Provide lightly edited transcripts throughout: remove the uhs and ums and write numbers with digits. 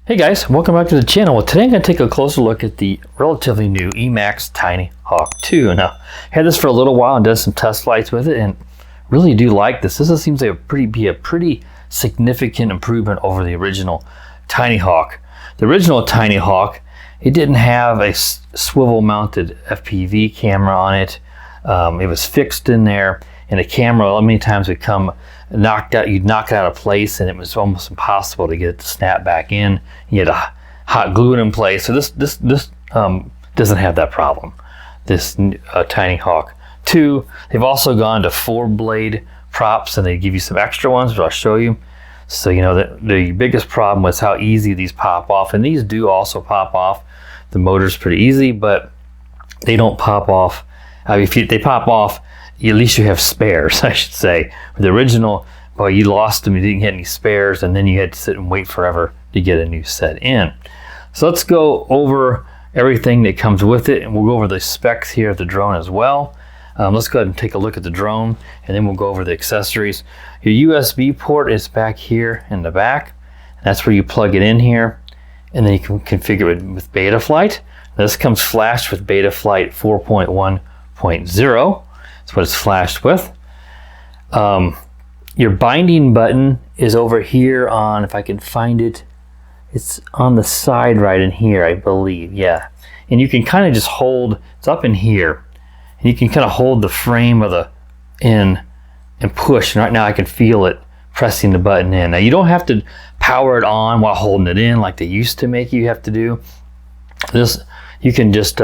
Hey guys, welcome back to the channel. Well, today I'm going to take a closer look at the relatively new Emax Tinyhawk 2. Now, I had this for a little while and did some test flights with it, and really do like this. This seems like be a pretty significant improvement over the original Tinyhawk. The original Tinyhawk, it didn't have a swivel-mounted FPV camera on it. It was fixed in there, and the camera many times would come knocked out. You'd knock it out of place, and it was almost impossible to get it to snap back in. You had to hot glue it in place. So this doesn't have that problem. This Tinyhawk 2. They've also gone to 4-blade props, and they give you some extra ones, which I'll show you. So you know that the biggest problem was how easy these pop off, and these do also pop off. The motor's pretty easy, but they don't pop off. If they pop off, at least you have spares, I should say. With the original, well, you lost them, you didn't get any spares, and then you had to sit and wait forever to get a new set in. So let's go over everything that comes with it, and we'll go over the specs here of the drone as well. Let's go ahead and take a look at the drone, and then we'll go over the accessories. Your USB port is back here in the back. That's where you plug it in here, and then you can configure it with Betaflight. This comes flashed with Betaflight 4.1.0. That's what it's flashed with. Your binding button is over here on, if I can find it, it's on the side right in here, I believe, yeah. And you can kind of just hold, it's up in here, and you can kind of hold the frame of the in and push. And right now I can feel it pressing the button in. Now you don't have to power it on while holding it in like they used to make you have to do. This, you can just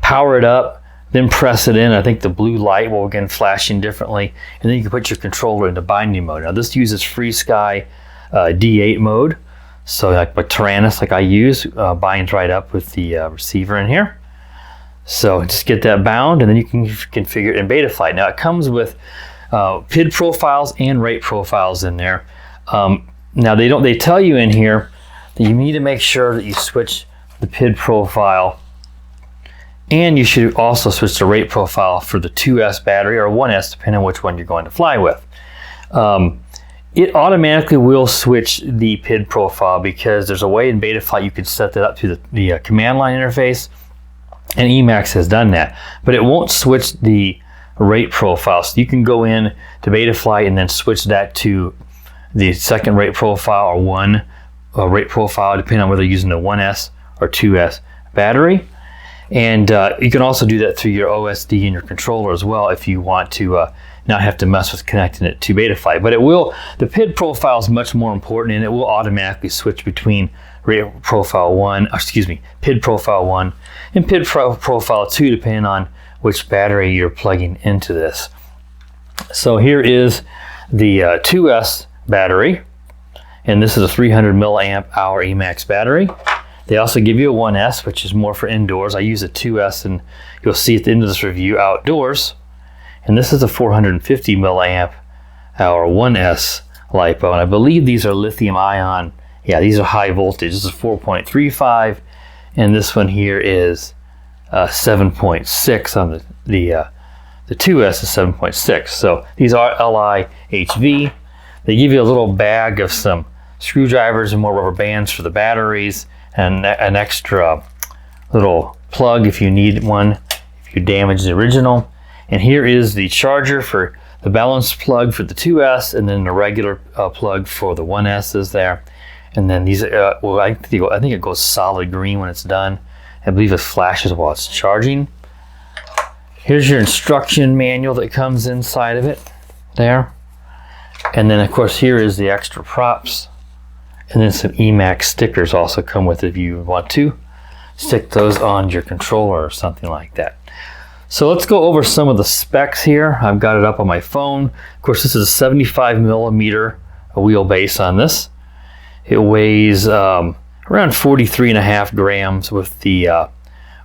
power it up, then press it in. I think the blue light will again flashing differently, and then you can put your controller into binding mode. Now this uses FreeSky D8 mode, so like my Tyrannus, like I use, binds right up with the receiver in here. So just get that bound, and then you can configure it in Betaflight. Now it comes with PID profiles and rate profiles in there. Now they tell you in here that you need to make sure that you switch the PID profile, and you should also switch the rate profile for the 2S battery or 1S, depending on which one you're going to fly with. It automatically will switch the PID profile because there's a way in Betaflight you can set that up to the command line interface, and Emax has done that. But it won't switch the rate profile. So you can go in to Betaflight and then switch that to the second rate profile or one rate profile, depending on whether you're using the 1S or 2S battery. And you can also do that through your OSD and your controller as well if you want to not have to mess with connecting it to Betaflight. But it will, the PID profile is much more important, and it will automatically switch between rate profile 1, PID profile 1 and PID profile 2, depending on which battery you're plugging into this. So here is the 2S battery, and this is a 300 milliamp hour Emax battery. They also give you a 1S, which is more for indoors. I use a 2S, and you'll see at the end of this review outdoors. And this is a 450 milliamp hour 1S LiPo, and I believe these are lithium ion. Yeah, these are high voltage. This is 4.35, and this one here is 7.6 on the 2S is 7.6. So these are LIHV. They give you a little bag of some screwdrivers and more rubber bands for the batteries, and an extra little plug if you need one, if you damage the original. And here is the charger for the balanced plug for the 2S, and then the regular plug for the 1S is there. And then these, well, I think it goes solid green when it's done. I believe it flashes while it's charging. Here's your instruction manual that comes inside of it there. And then of course here is the extra props. And then some Emax stickers also come with it if you want to stick those on your controller or something like that. So let's go over some of the specs here. I've got it up on my phone. Of course, this is a 75 millimeter wheelbase on this. It weighs around 43.5 grams with the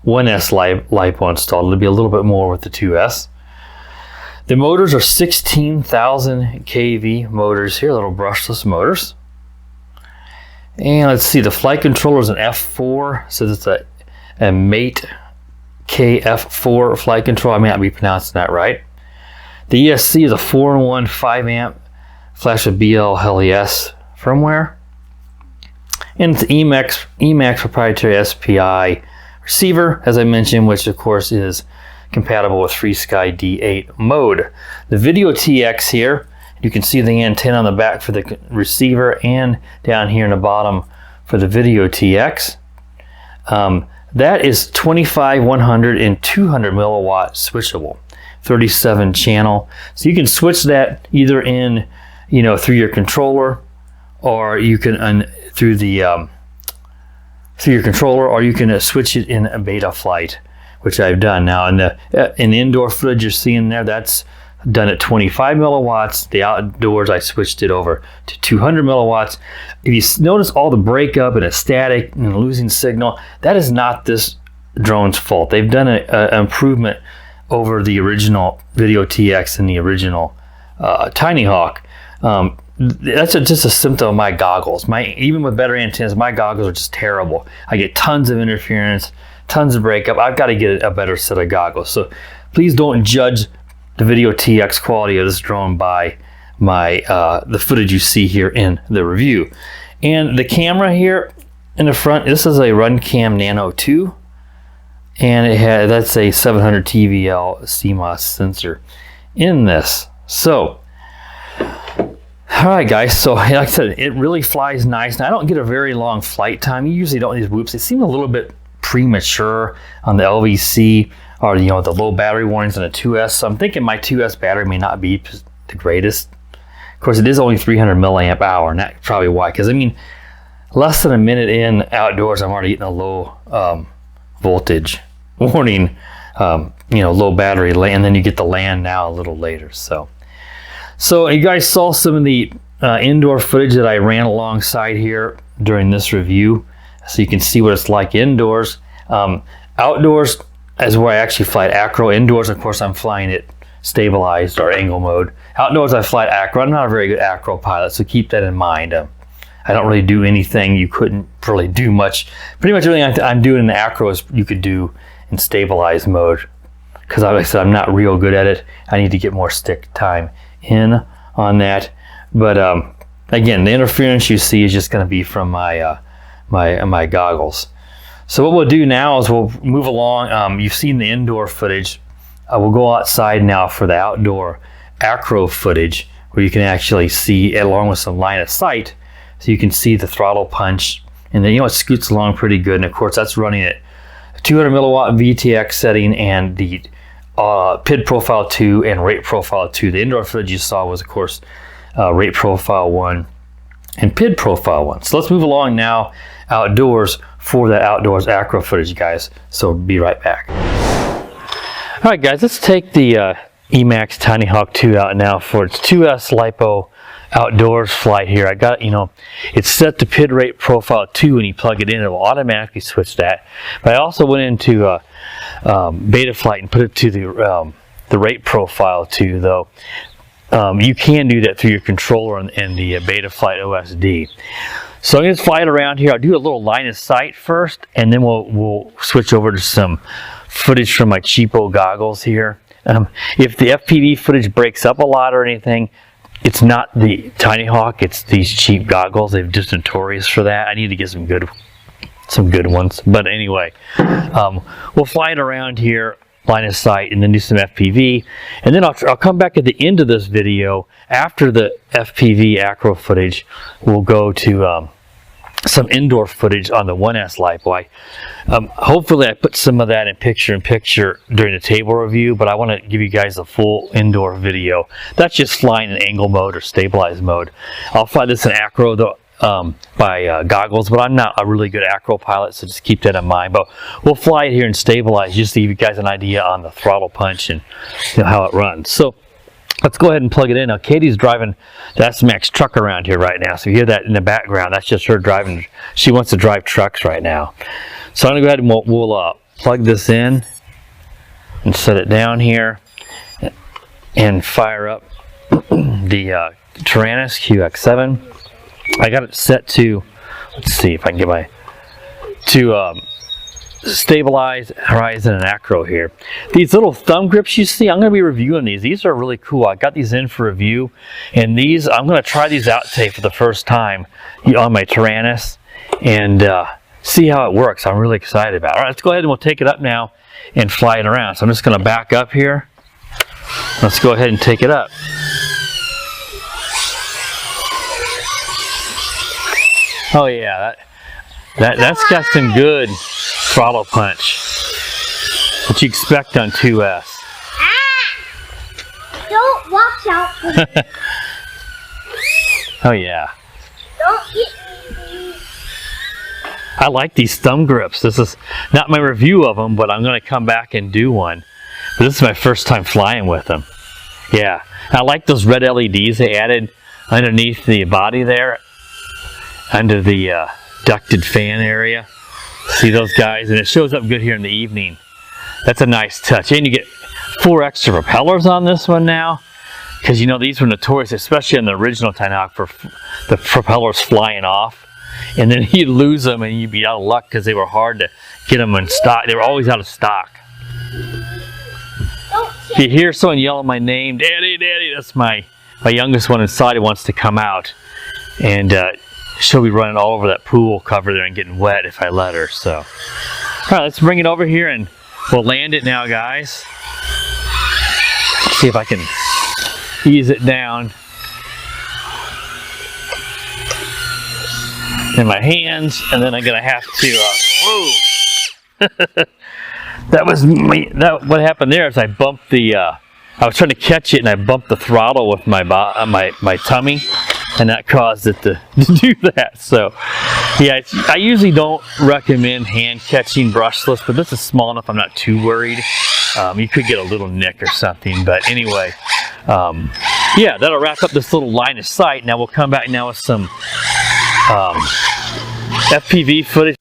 1S LiPo installed. It'll be a little bit more with the 2S. The motors are 16,000 kV motors here, little brushless motors. And let's see, the flight controller is an F4, so it's a Mate KF4 flight control. I may not be pronouncing that right. The ESC is a 4-in-1 5 amp flash with BLHES firmware. And it's Emax proprietary SPI receiver, as I mentioned, which of course is compatible with FreeSky D8 mode. The Video TX here, you can see the antenna on the back for the receiver and down here in the bottom for the Video TX. That is 25, 100, and 200 milliwatt switchable, 37 channel. So you can switch that either in, through your controller, or you can through your controller, or you can switch it in a beta flight, which I've done. Now in the indoor footage you're seeing there, that's done at 25 milliwatts. The outdoors I switched it over to 200 milliwatts. If you notice all the breakup and a static and losing signal, that is not this drone's fault. They've done an improvement over the original Video TX and the original Tinyhawk. That's just a symptom of my goggles. Even with better antennas, my goggles are just terrible. I get tons of interference, tons of breakup. I've got to get a better set of goggles. So please don't judge the Video TX quality of this drone by the footage you see here in the review. And the camera here in the front, this is a Runcam Nano 2, and that's a 700 TVL CMOS sensor in this. So, all right, guys. So, like I said, it really flies nice. Now, I don't get a very long flight time. You usually don't these whoops. They seem a little bit premature on the LVC, or the low battery warnings on the 2S. So I'm thinking my 2S battery may not be the greatest. Of course, it is only 300 milliamp hour, and that's probably why. Because I mean, less than a minute in outdoors, I'm already getting a low voltage warning. Low battery, and then you get the land now a little later. So you guys saw some of the indoor footage that I ran alongside here during this review, so you can see what it's like indoors. Outdoors is where I actually fly at acro. Indoors, of course, I'm flying it stabilized or angle mode. Outdoors, I fly at acro. I'm not a very good acro pilot, so keep that in mind. I don't really do anything. You couldn't really do much. Pretty much everything I'm doing in the acro is you could do in stabilized mode, because like I said, I'm not real good at it. I need to get more stick time in on that. But again, the interference you see is just going to be from my my goggles. So what we'll do now is we'll move along. You've seen the indoor footage. We'll go outside now for the outdoor acro footage, where you can actually see, along with some line of sight, so you can see the throttle punch, and then it scoots along pretty good. And of course, that's running at 200 milliwatt VTX setting and the PID profile 2 and rate profile 2. The indoor footage you saw was, of course, rate profile 1 and PID profile 1. So let's move along now outdoors for that outdoors acro footage, guys. So be right back. All right, guys, let's take the Emax Tinyhawk 2 out now for its 2S LiPo outdoors flight here. I got, it's set to PID rate profile 2. When you plug it in, it will automatically switch that. But I also went into beta flight and put it to the rate profile 2, though. You can do that through your controller and the beta flight OSD. So I'm going to fly it around here. I'll do a little line of sight first, and then we'll switch over to some footage from my cheapo goggles here. If the FPV footage breaks up a lot or anything, it's not the Tinyhawk, it's these cheap goggles. They're just notorious for that. I need to get some good ones. But anyway, we'll fly it around here, line of sight, and then do some FPV. And then I'll come back at the end of this video. After the FPV acro footage, we'll go to some indoor footage on the 1S LiPo. Hopefully I put some of that in picture-in-picture during the table review, but I want to give you guys a full indoor video. That's just flying in angle mode or stabilized mode. I'll fly this in acro though, by goggles, but I'm not a really good acro pilot, so just keep that in mind. But we'll fly it here and stabilize just to give you guys an idea on the throttle punch and how it runs. So let's go ahead and plug it in. Now Katie's driving the Emax truck around here right now, so you hear that in the background. That's just her driving. She wants to drive trucks right now. So I'm gonna go ahead and we'll plug this in and set it down here and fire up the Taranis QX7. I got it set to, let's see if I can get to stabilize, horizon, and acro here. These little thumb grips you see, I'm going to be reviewing these. These are really cool. I got these in for review, and these, I'm going to try these out today for the first time on my Taranis. and see how it works. I'm really excited about it. All right, let's go ahead and we'll take it up now and fly it around. So I'm just going to back up here. Let's go ahead and take it up. Oh yeah, that's got some good throttle punch. What you expect on 2S. Don't watch out. Oh yeah. Don't get me. I like these thumb grips. This is not my review of them, but I'm going to come back and do one. But this is my first time flying with them. Yeah, I like those red LEDs they added underneath the body there, under the ducted fan area. See those guys? And it shows up good here in the evening. That's a nice touch. And you get 4 extra propellers on this one now, because you know these were notorious, especially in the original Tinyhawk, for the propellers flying off, and then you'd lose them and you'd be out of luck because they were hard to get them in stock. They were always out of stock. If you hear someone yelling my name, Daddy, Daddy, that's my youngest one inside who wants to come out, and she'll be running all over that pool cover there and getting wet if I let her. So, all right, let's bring it over here and we'll land it now, guys. See if I can ease it down in my hands, and then I'm gonna have to. Whoa! That was me. What happened there is I bumped the. I was trying to catch it, and I bumped the throttle with my tummy, and that caused it to do that. So, yeah, I usually don't recommend hand catching brushless, but this is small enough I'm not too worried. You could get a little nick or something, but anyway, yeah, that'll wrap up this little line of sight. Now we'll come back now with some FPV footage.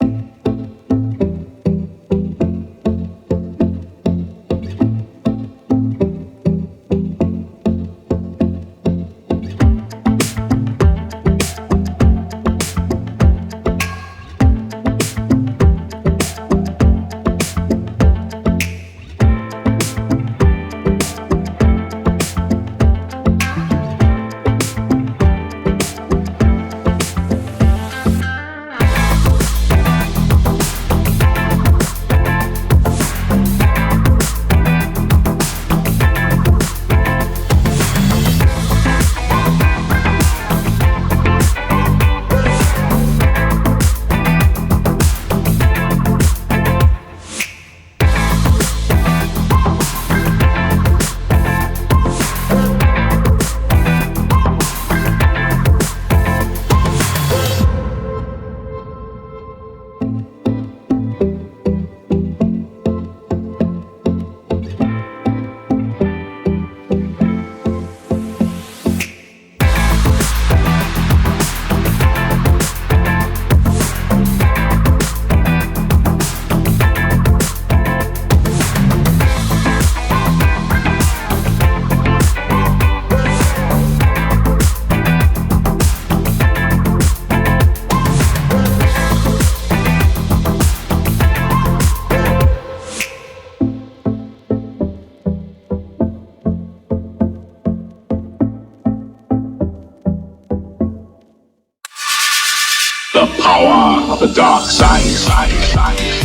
The power of the dark side.